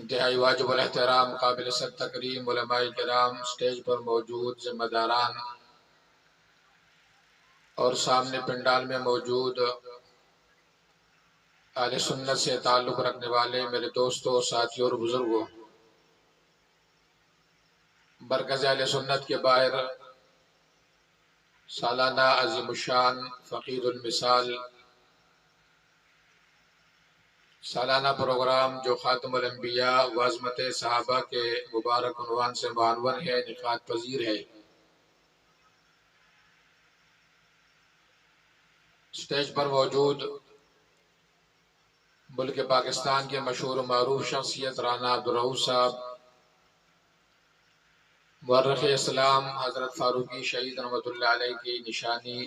انتہائی واجب الاحترام قابل صد تکریم علماء کرام، اسٹیج پر موجود ذمہ داران اور سامنے پنڈال میں موجود اہل سنت سے تعلق رکھنے والے میرے دوستوں، ساتھیوں اور بزرگوں، مرکز اہل سنت کے باہر سالانہ عظیم الشان فقیر المثال سالانہ پروگرام جو خاتم الانبیاء و عظمت صحابہ کے مبارک عنوان سے معنون ہے، نفات پذیر ہے۔ اسٹیج پر موجود ملک پاکستان کے مشہور و معروف شخصیت رانا عبدالرؤف صاحب، مورخ اسلام حضرت فاروقی شہید رحمۃ اللہ علیہ کی نشانی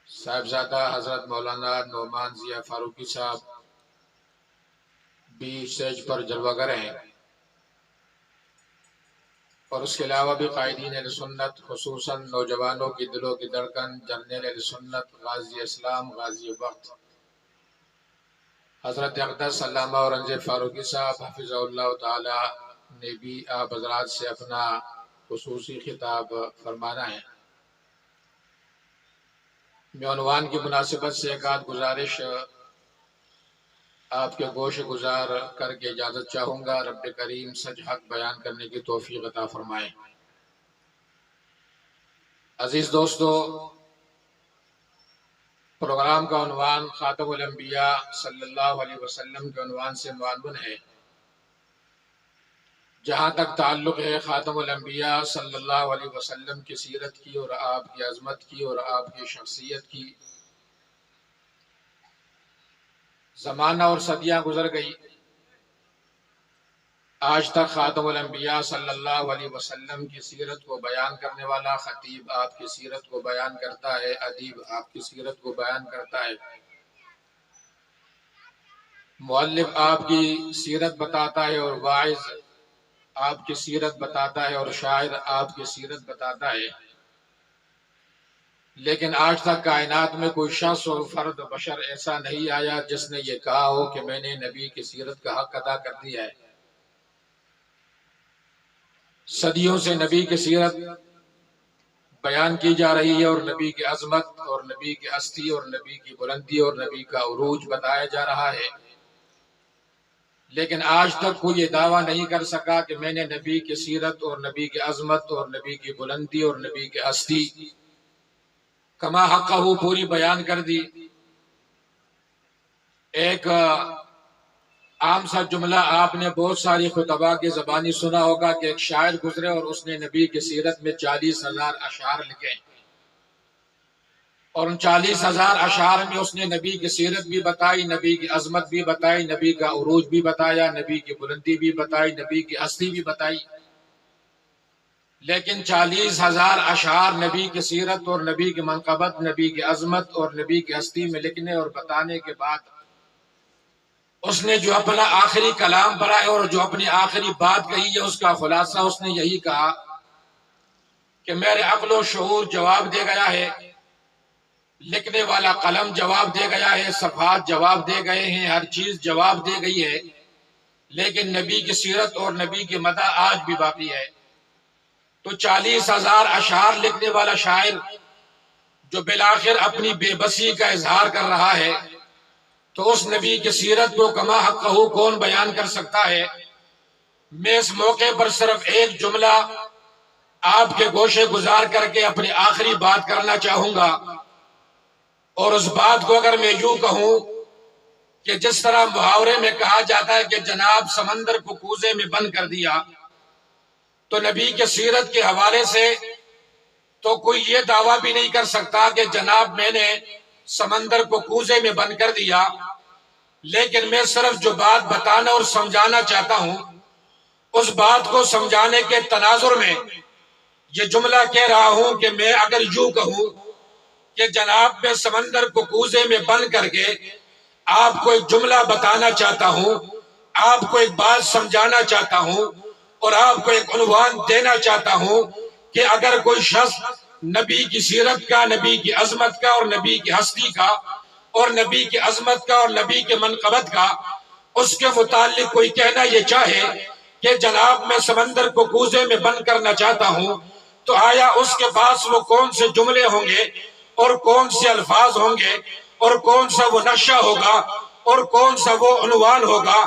صاحبزادہ حضرت مولانا نعمان ضیاء فاروقی صاحب بھی اسٹیج پر جلوہ گر ہیں، اور اس کے علاوہ بھی قائدین اہل سنت، خصوصاً نوجوانوں کی دلوں کی دھڑکن جرنیل اہل سنت غازی اسلام غازی وقت حضرت اقدس علامہ اورنگزیب فاروقی صاحب حفظہ اللہ تعالی نے بھی آپ حضرات سے اپنا خصوصی خطاب فرمانا ہے۔ میں عنوان کی مناسبت سے ایک آدھ گزارش آپ کے گوش گزار کر کے اجازت چاہوں گا۔ رب کریم سچ حق بیان کرنے کی توفیق عطا فرمائے۔ عزیز دوستو، پروگرام کا عنوان خاتم الانبیاء صلی اللہ علیہ وسلم کے عنوان سے معنون ہے۔ جہاں تک تعلق ہے خاتم الانبیاء صلی اللہ علیہ وسلم کی سیرت کی اور آپ کی عظمت کی اور آپ کی شخصیت کی، زمانہ اور صدیاں گزر گئی، آج تک خاتم الانبیاء صلی اللہ علیہ وسلم کی سیرت کو بیان کرنے والا خطیب آپ کی سیرت کو بیان کرتا ہے، ادیب آپ کی سیرت کو بیان کرتا ہے، مؤلف آپ کی سیرت بتاتا ہے اور واعظ آپ کی سیرت بتاتا ہے اور شاعر آپ کی سیرت بتاتا ہے، لیکن آج تک کائنات میں کوئی شخص اور فرد بشر ایسا نہیں آیا جس نے یہ کہا ہو کہ میں نے نبی کی سیرت کا حق ادا کر دیا ہے۔ صدیوں سے نبی کی سیرت بیان کی جا رہی ہے اور نبی کی عظمت اور نبی کی ہستی اور نبی کی بلندی اور نبی کا عروج بتایا جا رہا ہے، لیکن آج تک کوئی یہ دعویٰ نہیں کر سکا کہ میں نے نبی کی سیرت اور نبی کی عظمت اور نبی کی بلندی اور نبی کی ہستی کما حقہ پوری بیان کر دی۔ ایک عام سا جملہ آپ نے بہت ساری خطباء کی زبانی سنا ہوگا کہ ایک شاعر گزرے اور اس نے نبی کی سیرت میں 40,000 اشعار لکھے، اور ان 40,000 اشعار میں اس نے نبی کی سیرت بھی بتائی، نبی کی عظمت بھی بتائی، نبی کا عروج بھی بتایا، نبی کی بلندی بھی بتائی، نبی کی ہستی بھی بتائی، لیکن 40,000 اشعار نبی کی سیرت اور نبی کی منقبت، نبی کی عظمت اور نبی کی ہستی میں لکھنے اور بتانے کے بعد اس نے جو اپنا آخری کلام پڑھا ہے اور جو اپنی آخری بات کہی ہے، اس کا خلاصہ اس نے یہی کہا کہ میرے عقل و شعور جواب دے گیا ہے، لکھنے والا قلم جواب دے گیا ہے، صفحات جواب دے گئے ہیں، ہر چیز جواب دے گئی ہے، لیکن نبی کی سیرت اور نبی کی مدح آج بھی باقی ہے۔ تو 40,000 اشعار لکھنے والا شاعر جو بالآخر اپنی بے بسی کا اظہار کر رہا ہے، تو اس نبی کی سیرت کو کما حقہ کون بیان کر سکتا ہے؟ میں اس موقع پر صرف ایک جملہ آپ کے گوشے گزار کر کے اپنی آخری بات کرنا چاہوں گا، اور اس بات کو اگر میں یوں کہوں کہ جس طرح محاورے میں کہا جاتا ہے کہ جناب سمندر کو کوزے میں بند کر دیا، تو نبی کے سیرت کے حوالے سے تو کوئی یہ دعویٰ بھی نہیں کر سکتا کہ جناب میں نے سمندر کو کوزے میں بند کر دیا، لیکن میں صرف جو بات بتانا اور سمجھانا چاہتا ہوں، اس بات کو سمجھانے کے تناظر میں یہ جملہ کہہ رہا ہوں کہ میں اگر یوں کہوں کہ جناب میں سمندر کو کوزے میں بند کر کے آپ کو ایک جملہ بتانا چاہتا ہوں، آپ کو ایک بات سمجھانا چاہتا ہوں اور آپ کو ایک عنوان دینا چاہتا ہوں کہ اگر کوئی شخص نبی کی سیرت کا، نبی کی عظمت کا اور نبی کی ہستی کا اور نبی کی عظمت کا اور نبی کے منقبت کا اس کے متعلق کوئی کہنا یہ چاہے کہ جناب میں سمندر کو کوزے میں بند کرنا چاہتا ہوں، تو آیا اس کے پاس وہ کون سے جملے ہوں گے اور کون سے الفاظ ہوں گے اور کون سا وہ نقشہ ہوگا اور کون سا وہ عنوان ہوگا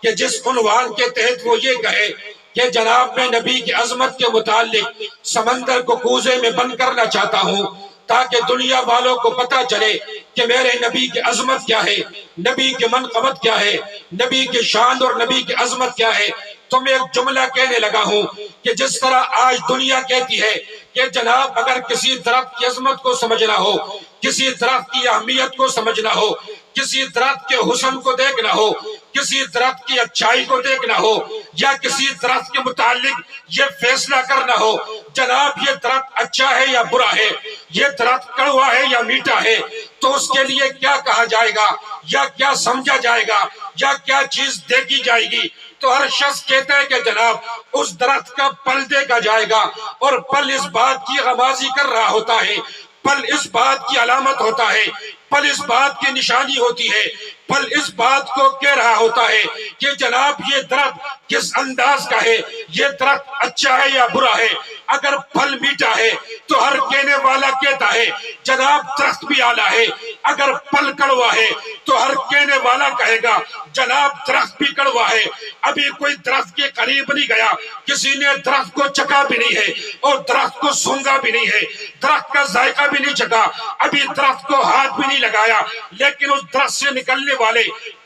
کہ جس عنوان کے تحت وہ یہ کہے کہ جناب میں نبی کی عظمت کے متعلق سمندر کو کوزے میں بند کرنا چاہتا ہوں تاکہ دنیا والوں کو پتا چلے کہ میرے نبی کی عظمت کیا ہے، نبی کی منقبت کیا ہے، نبی کی شان اور نبی کی عظمت کیا ہے۔ تو میں ایک جملہ کہنے لگا ہوں کہ جس طرح آج دنیا کہتی ہے کہ جناب اگر کسی درخت کی عظمت کو سمجھنا ہو، کسی درخت کی اہمیت کو سمجھنا ہو، کسی درخت کے حسن کو دیکھنا ہو، کسی درخت کی اچھائی کو دیکھنا ہو، یا کسی درخت کے متعلق یہ فیصلہ کرنا ہو جناب یہ درخت اچھا ہے یا برا ہے، یہ درخت کڑوا ہے یا میٹھا ہے، تو اس کے لیے کیا کہا جائے گا یا کیا سمجھا جائے گا یا کیا چیز دیکھی جائے گی؟ تو ہر شخص کہتا ہے کہ جناب اس درخت کا پھل دیکھا جائے گا، اور پھل اس بات کی غمازی کر رہا ہوتا ہے، پھل اس بات کی علامت ہوتا ہے، پھل اس بات کی نشانی ہوتی ہے، پھل اس بات کو کہہ رہا ہوتا ہے کہ جناب یہ درخت کس انداز کا ہے، یہ درخت اچھا ہے یا برا ہے۔ اگر پھل میٹھا ہے تو ہر کہنے والا کہتا ہے جناب درخت بھی اعلیٰ ہے، اگر پھل کڑوا ہے تو ہر کہنے والا کہے گا جناب درخت بھی کڑوا ہے۔ ابھی کوئی درخت کے قریب نہیں گیا، کسی نے درخت کو چکھا بھی نہیں ہے اور درخت کو سونگا بھی نہیں ہے، درخت کا ذائقہ بھی نہیں چکھا، ابھی درخت کو ہاتھ بھی نہیں لگایا، لیکن اس درخت سے نکلنے والے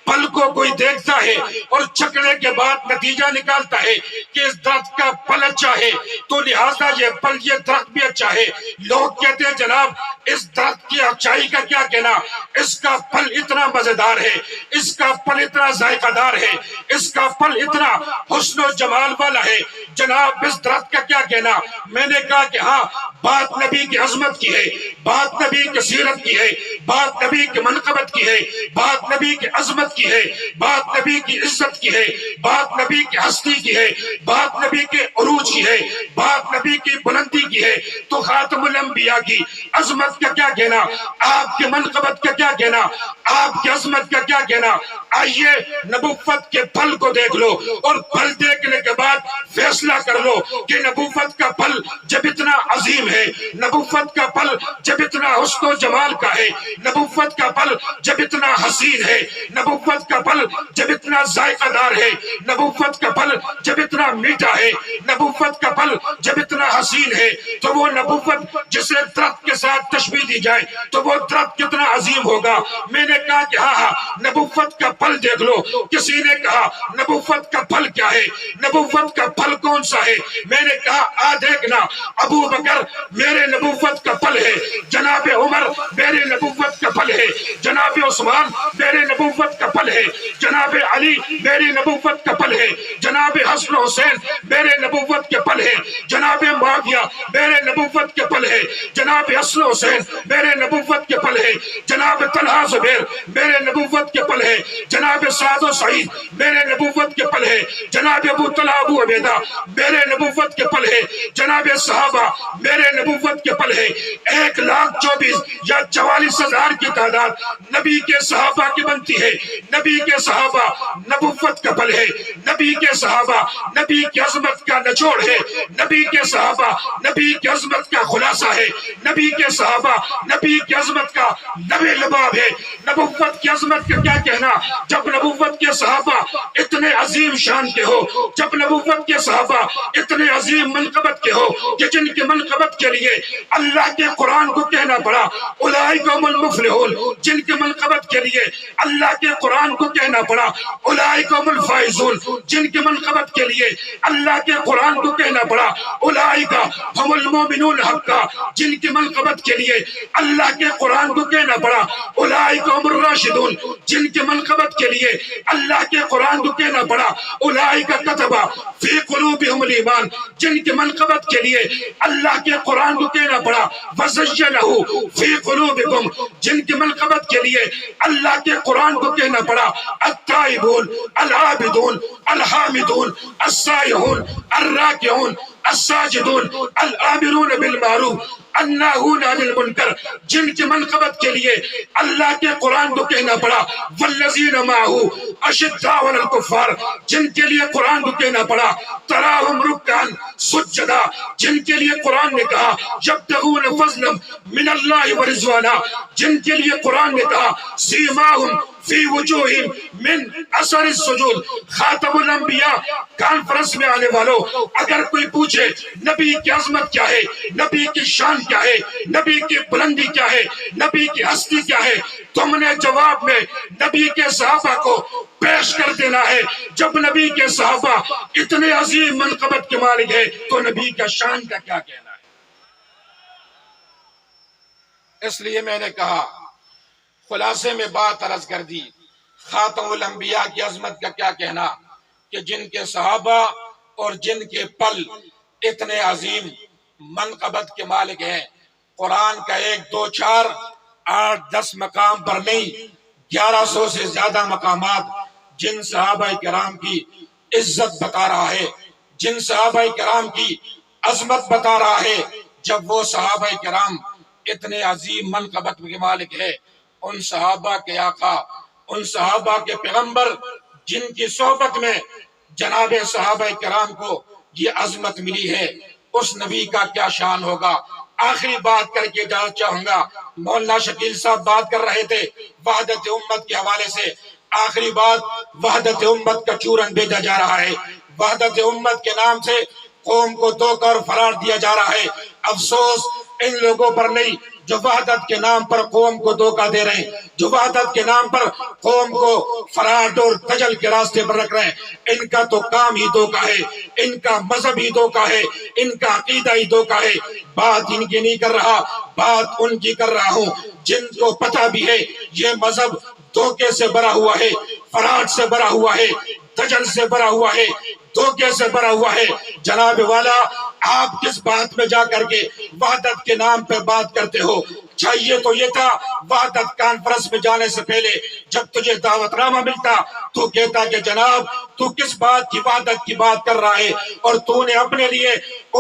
پھل کو کوئی دیکھتا ہے اور چکھنے کے بعد نتیجہ نکالتا ہے کہ اس درخت کا پھل اچھا ہے، تو لہٰذا یہ پھل یہ درخت بھی اچھا ہے۔ لوگ کہتے ہیں جناب اس درخت کی اچھائی کا کیا کہنا، اس کا پھل اتنا مزیدار ہے، اس کا پھل اتنا ذائقہ دار ہے، اس کا پھل اتنا حسن و جمال والا ہے، جناب اس درخت کا کیا کہنا۔ میں نے کہا کہ ہاں بات نبی کی عظمت کی ہے، بات نبی کی سیرت کی ہے، بات نبی کی منقبت کی ہے، بات نبی کی عظمت کی ہے، بات نبی کی عزت کی ہے، بات نبی کی ہستی کی ہے، بات نبی کے عروج کی ہے، بات نبی کی بلندی کی ہے۔ تو خاتم الانبیاء کی عظمت کا کیا کہنا، آپ کی منقبت کا کیا کہنا، آپ کی عظمت کا کیا کہنا۔ آئیے نبوت کے پھل کو دیکھ لو اور پھل دیکھنے کے بعد فیصلہ کر لو کہ نبوت کا پھل جب اتنا عظیم ہے، نبوت کا پھل جب اتنا حسن و جمال کا ہے، نبوت کا پھل جب اتنا حسین ہے، نبوت کا پھل جب اتنا ذائقہ دار ہے، نبوت کا پھل جب اتنا میٹھا ہے، نبوت کا پھل جب اتنا حسین ہے، تو وہ نبوت جسے درخت کے ساتھ تشبیہ دی جائے تو وہ درخت کتنا عظیم ہوگا۔ میں نے کہا کہ ہاں نبوت کا پھل دیکھ لو۔ کسی نے کہا نبوت کا پھل کیا ہے، نبوت کا پھل کون سا ہے؟ میں نے کہا دیکھنا ابو بکر میرے نبوت کا پھل ہے، جناب عمر میرے نبوت کا پھل ہے، جناب عثمان میرے نبوت کا پھل ہے، جناب علی میری نبوت کا پھل ہے، جناب حسن حسین میرے نبوت کے پھل ہے، جناب معاویہ میرے نبوت کے پھل ہے، جناب حسن حسین میرے نبوت کے پھل ہے، جناب طلحہ زبیر میرے نبوت کے پھل ہے، جناب سعد و سعید میرے نبوت کے پھل ہے، جناب ابو طلحہ ابو عبیدہ میرے نبوت کے پھل ہے، جناب صحابہ میرے نبوت کے پھل ہے۔ 1,24,000 یا 44,000 کی تعداد نبی کے صحابہ کی بنتی ہے۔ نبی کے صحابہ نبوت کا پھل ہے، نبی کے صحابہ نبی کی عظمت کا نچوڑ ہے، نبی کے صحابہ نبی کی عظمت کا خلاصہ ہے، نبی کے صحابہ نبی کی عظمت کا لب لباب ہے۔ نبوت کی عظمت کا کیا کہنا جب نبوت کے صحابہ اتنے عظیم شان کے ہو، جب نبوت کے صحابہ اتنے عظیم منقبت کے ہو کہ جن کی منقبت کے لیے اللہ کے قرآن کو کہنا پڑا اولئک هم المفلحون، جن کی منقبت کے لیے اللہ کے قرآن کو کہنا پڑا اولئک هم الفائزون، جن کی منقبت کے لیے اللہ کے قرآن کو کہنا پڑا اولئک هم المؤمنون حقا، جن کی منقبت کے لیے اللہ کے قرآن کو کہنا پڑا اولئک هم الراشدون، جن کی منقبت کے لیے اللہ کے قرآن کو کہنا پڑا اولئک کتب فی قلوبہم الایمان، جن کی منقبت کے لیے اللہ کے قرآن کو کہنا پڑا وزینہ فی قلوبکم، جن کی منقبت کے لیے اللہ کے قرآن کو کہنا پڑا التائبون العابدون الحامدون السائحون الراکعون الساجدون الآمرون بالمعروف الناہون عن المنکر، جن کی منقبت کے لیے اللہ کے قرآن کو کہنا پڑا والذین معہ اشداء علی الکفار، جن کے لیے قرآن کو کہنا پڑا تراہم رکعا سجدا، جن کے لیے قرآن نے کہا یبتغون فضلا من اللہ ورضوانا، جن کے لیے قرآن نے کہا سیماہم فی وجوہہم من اثر السجود۔ خاتم الانبیاء کانفرنس میں آنے والوں، اگر کوئی پوچھے نبی کی عظمت کیا ہے، نبی کی شان کیا ہے، نبی کی بلندی کیا ہے، نبی کی ہستی کیا ہے، تم نے جواب میں نبی کے صحابہ کو پیش کر دینا ہے۔ جب نبی کے صحابہ اتنے عظیم منقبت کے مالک ہیں تو نبی کا شان کا کیا کہنا ہے؟ اس لیے میں نے کہا، خلاصے میں بات عرض کر دی، خاتم الانبیاء کی عظمت کا کیا کہنا کہ جن کے صحابہ اور جن کے پل اتنے عظیم منقبت کے مالک ہیں، قرآن کا 1 2 4 8 10 مقام پر نہیں، 1100 سے زیادہ مقامات جن صحابہ کرام کی عزت بتا رہا ہے، جن صحابہ کرام کی عظمت بتا رہا ہے۔ جب وہ صحابہ کرام اتنے عظیم منقبت کے مالک ہے، ان صحابہ کے آقا، ان صحابہ کے پیغمبر جن کی صحبت میں جناب صحابہ کرام کو یہ عظمت ملی ہے، اس نبی کا کیا شان ہوگا۔ آخری بات کر کے اجازت چاہوں گا، مولانا شکیل صاحب بات کر رہے تھے وحدت امت کے حوالے سے، آخری بات، وحدت امت کا چورن بھیجا جا رہا ہے، وحدت امت کے نام سے قوم کو دھوکہ اور فرار دیا جا رہا ہے۔ افسوس ان لوگوں پر نہیں جو وحدت کے نام پر قوم کو دھوکہ دے رہے ہیں، جو وحدت کے نام پر قوم کو فراڈ اور دجل کے راستے پر رکھ رہے ہیں۔ ان کا تو کام ہی دھوکہ ہے، ان کا مذہب ہی دھوکہ ہے، ان کا عقیدہ ہی دھوکہ ہے۔ بات ان کی نہیں کر رہا، بات ان کی کر رہا ہوں جن کو پتہ بھی ہے یہ مذہب دھوکے سے بھرا ہوا ہے، فراڈ سے بھرا ہوا ہے، دجل سے بھرا ہوا ہے، دھوکے سے بھرا ہوا ہے۔ جناب والا، آپ کس بات میں جا کر کے وحدت کے نام پہ بات کرتے ہو؟ چاہیے تو یہ تھا وحدت کانفرنس میں جانے سے پہلے جب تجھے دعوت نامہ ملتا تو کہتا کہ جناب تو کس بات کی وحدت کی بات کر رہا ہے، اور تو نے اپنے لیے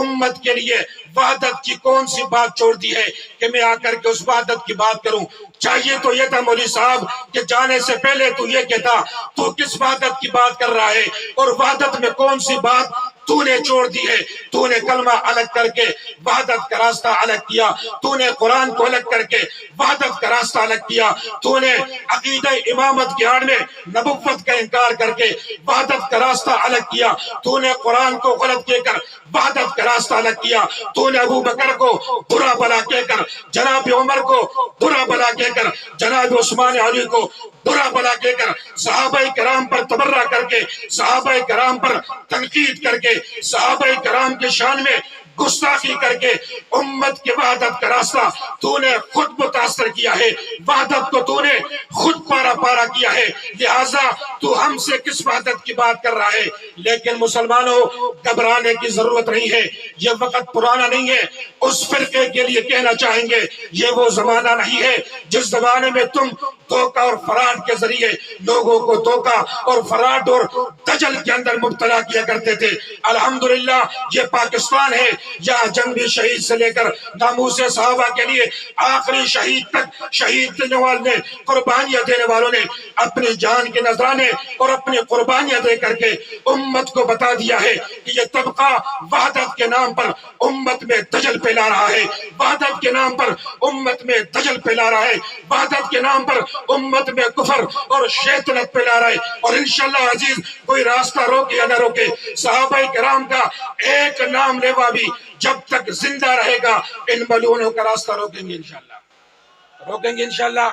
امت کے لیے وحدت کی کون سی بات چھوڑ دی ہے کہ میں آ کر کے اس وحدت کی بات کروں؟ چاہیے تو یہ تھا مولوی صاحب کہ جانے سے پہلے تو یہ کہتا تو کس وحدت کی بات کر رہا ہے، اور وحدت میں کون سی بات تو نے چھوڑ دی ہے۔ تو نے کلمہ الگ کر کے وحدت کا راستہ الگ کیا، تو نے قرآن کو الگ کر کے وحدت کا راستہ الگ کیا، تو نے عقیدہ امامت کی آڑ میں نبوت کا انکار کر کے وحدت کا راستہ الگ کیا، تو نے قرآن کو غلط کہہ کر وحدت کا راستہ الگ کیا، تو نے ابو بکر کو برا بلا کہہ کر، جناب عمر کو برا بلا کہہ کر، جناب عثمان علی کو برا بلا کہہ کر، صحابہ کرام پر تبرہ کر کے، صحابہ کرام پر تنقید کر کے، صحابہ کرام کے شان میں گستاخی کر کے امت کے وحدت کا راستہ تو نے خود متاثر کیا ہے، وحدت کو تو نے خود پارا پارا کیا ہے، لہٰذا تو ہم سے کس وحدت کی بات کر رہا ہے؟ لیکن مسلمانوں، گھبرانے کی ضرورت نہیں ہے، یہ وقت پرانا نہیں ہے اس فرقے کے لیے کہنا چاہیں گے یہ وہ زمانہ نہیں ہے جس زمانے میں تم دھوکہ اور فراڈ کے ذریعے لوگوں کو دھوکہ اور فراڈ اور دجل کے اندر مبتلا کیا کرتے تھے۔ الحمدللہ یہ پاکستان ہے، یہاں جنگی شہید سے لے کر ناموس صحابہ کے لیے آخری شہید تک شہید دینے والے نے، قربانیاں دینے والوں نے اپنی جان کے نذرانے اور اپنی قربانیاں دے کر کے امت کو بتا دیا ہے کہ یہ طبقہ وحدت کے نام پر امت میں دجل پھیلا رہا ہے، وحدت کے نام پر امت میں دجل پھیلا رہا ہے، وحدت کے نام پر امت میں کفر اور شیطنت پھیلا رہا ہے۔ اور انشاءاللہ عزیز کوئی راستہ روکے یا نہ روکے، صحابہ کرام کا ایک نام لیوا بھی جب تک زندہ رہے گا ان ملعونوں کا راستہ روکیں گے انشاءاللہ، روکیں گے انشاءاللہ،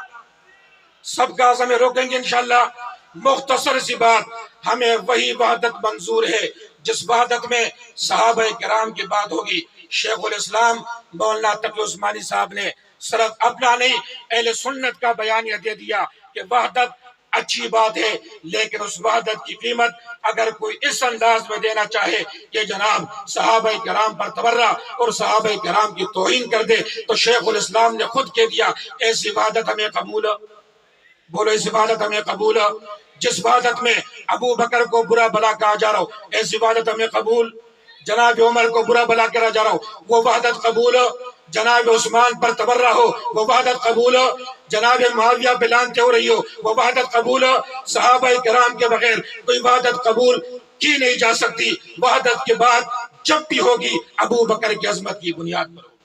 سب کا عزم روکیں گے انشاءاللہ۔ مختصر سی بات، ہمیں وہی وحدت منظور ہے جس وحدت میں صحابہ کرام کی بات ہوگی۔ شیخ الاسلام مولانا تقی عثمانی صاحب نے صرف اپنا نہیں اہل سنت کا بیانیہ دے دیا کہ وحدت اچھی بات ہے، لیکن اس وحدت کی قیمت اگر کوئی اس انداز میں دینا چاہے کہ جناب صحابہ کرام پر تبرہ اور صحابہ کرام کی توہین کر دے تو شیخ الاسلام نے خود کہہ دیا ایسی وحدت ہمیں قبول بولو اس عبادت ہمیں قبول ہو۔ جس عبادت میں ابو بکر کو برا بلا کہا جا رہا ہو ایسی عبادت ہمیں قبول۔ جناب عمر کو برا بلا کہا جا رہا ہو وہ عبادت قبول ہو۔ جناب عثمان پر تبرہ ہو وہ عبادت قبول ہو۔ جناب معاویہ پہ لعنتیں ہو رہی ہو وہ عبادت قبول ہو۔ صحابہ کرام کے بغیر کوئی عبادت قبول کی نہیں جا سکتی۔ عبادت کے بعد جب بھی ہوگی ابو بکر کی عظمت کی بنیاد پر ہوگی۔